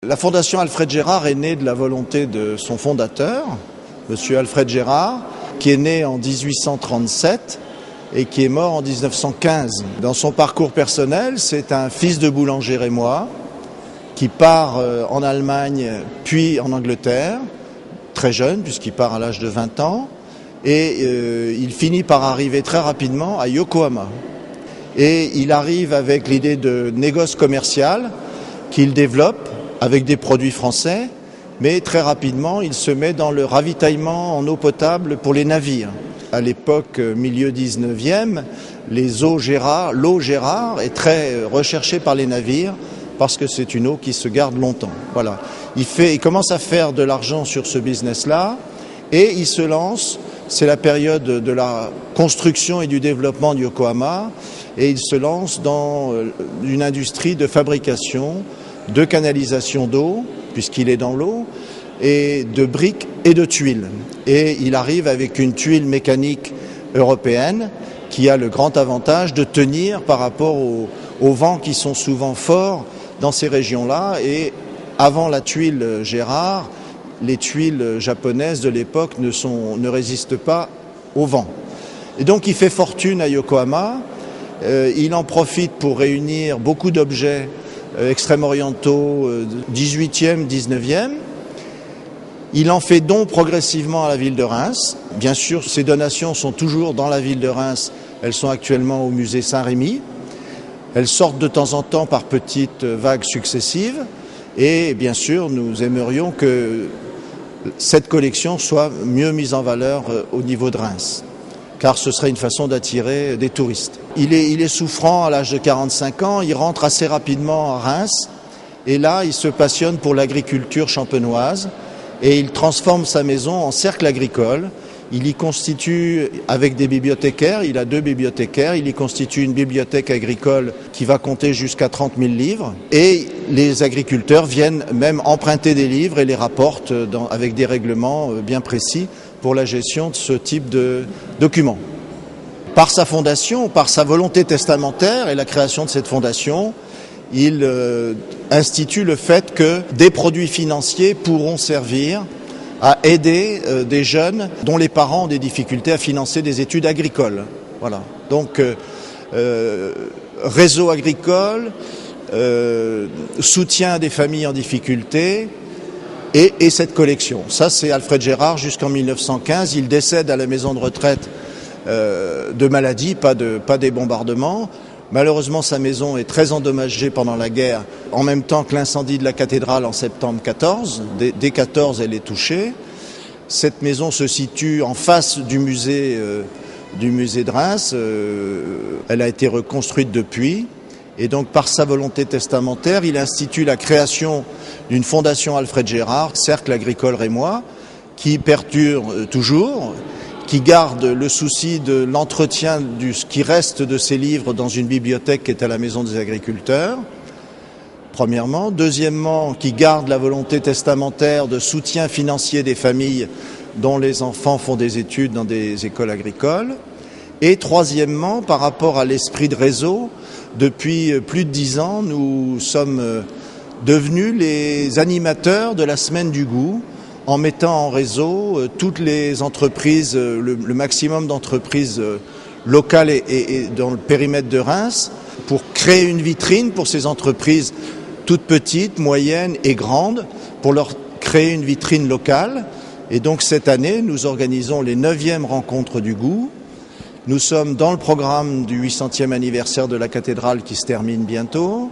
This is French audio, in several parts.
La Fondation Alfred Gérard est née de la volonté de son fondateur, Monsieur Alfred Gérard, qui est né en 1837 et qui est mort en 1915. Dans son parcours personnel, c'est un fils de boulanger rémois qui part en Allemagne puis en Angleterre, très jeune puisqu'il part à l'âge de 20 ans, et il finit par arriver très rapidement à Yokohama. Et il arrive avec l'idée de négoce commercial qu'il développe avec des produits français, mais très rapidement il se met dans le ravitaillement en eau potable pour les navires. À l'époque, milieu 19e, l'eau Gérard est très recherchée par les navires parce que c'est une eau qui se garde longtemps. Voilà. Il commence à faire de l'argent sur ce business-là et il se lance. C'est la période de la construction et du développement de Yokohama et il se lance dans une industrie de fabrication, de canalisation d'eau, puisqu'il est dans l'eau, et de briques et de tuiles. Et il arrive avec une tuile mécanique européenne qui a le grand avantage de tenir par rapport aux vents qui sont souvent forts dans ces régions-là. Et avant la tuile Gérard, les tuiles japonaises de l'époque ne résistent pas au vent. Et donc il fait fortune à Yokohama. Il en profite pour réunir beaucoup d'objets extrême-orientaux 18e, 19e. Il en fait don progressivement à la ville de Reims. Bien sûr, ces donations sont toujours dans la ville de Reims. Elles sont actuellement au musée Saint-Rémy. Elles sortent de temps en temps par petites vagues successives. Et bien sûr, nous aimerions que cette collection soit mieux mise en valeur au niveau de Reims, car ce serait une façon d'attirer des touristes. Il est souffrant à l'âge de 45 ans, il rentre assez rapidement à Reims, et là il se passionne pour l'agriculture champenoise, et il transforme sa maison en cercle agricole. Il y constitue, avec des bibliothécaires, il a 2 bibliothécaires, il y constitue une bibliothèque agricole qui va compter jusqu'à 30 000 livres. Et les agriculteurs viennent même emprunter des livres et les rapportent avec des règlements bien précis pour la gestion de ce type de documents. Par sa fondation, par sa volonté testamentaire et la création de cette fondation, il institue le fait que des produits financiers pourront servir à aider des jeunes dont les parents ont des difficultés à financer des études agricoles. Voilà. Donc, réseau agricole, soutien des familles en difficulté et cette collection. Ça, c'est Alfred Gérard jusqu'en 1915. Il décède à la maison de retraite de maladie, pas des bombardements. Malheureusement, sa maison est très endommagée pendant la guerre, en même temps que l'incendie de la cathédrale en septembre 14. Dès 14, elle est touchée. Cette maison se situe en face du musée de Reims. Elle a été reconstruite depuis. Et donc, par sa volonté testamentaire, il institue la création d'une fondation Alfred Gérard, Cercle agricole rémois, qui perdure toujours, qui garde le souci de l'entretien de ce qui reste de ces livres dans une bibliothèque qui est à la Maison des agriculteurs, premièrement. Deuxièmement, qui garde la volonté testamentaire de soutien financier des familles dont les enfants font des études dans des écoles agricoles. Et troisièmement, par rapport à l'esprit de réseau, depuis plus de 10 ans, nous sommes devenus les animateurs de la Semaine du goût, en mettant en réseau toutes les entreprises, le maximum d'entreprises locales et dans le périmètre de Reims, pour créer une vitrine pour ces entreprises toutes petites, moyennes et grandes, pour leur créer une vitrine locale. Et donc cette année, nous organisons les 9e rencontres du goût. Nous sommes dans le programme du 800e anniversaire de la cathédrale qui se termine bientôt.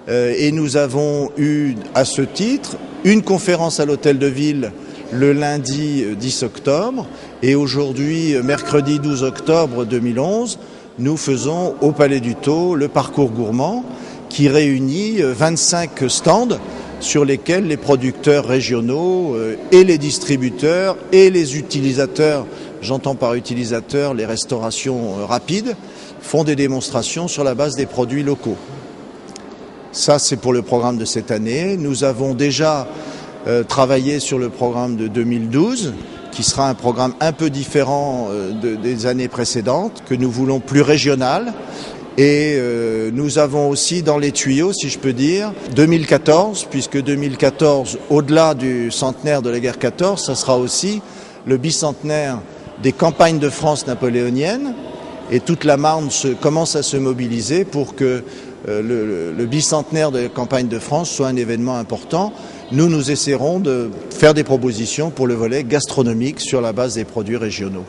Et nous avons eu, à ce titre, une conférence à l'Hôtel de Ville le lundi 10 octobre. Et aujourd'hui, mercredi 12 octobre 2011, nous faisons au Palais du Thau le parcours gourmand qui réunit 25 stands sur lesquels les producteurs régionaux et les distributeurs et les utilisateurs, j'entends par utilisateurs les restaurations rapides, font des démonstrations sur la base des produits locaux. Ça, c'est pour le programme de cette année. Nous avons déjà travaillé sur le programme de 2012, qui sera un programme un peu différent des années précédentes, que nous voulons plus régional. Et nous avons aussi dans les tuyaux, si je peux dire, 2014, puisque 2014, au-delà du centenaire de la guerre 14, ça sera aussi le bicentenaire des campagnes de France napoléoniennes. Et toute la Marne commence à se mobiliser pour que le bicentenaire de la campagne de France soit un événement important. Nous essaierons de faire des propositions pour le volet gastronomique sur la base des produits régionaux.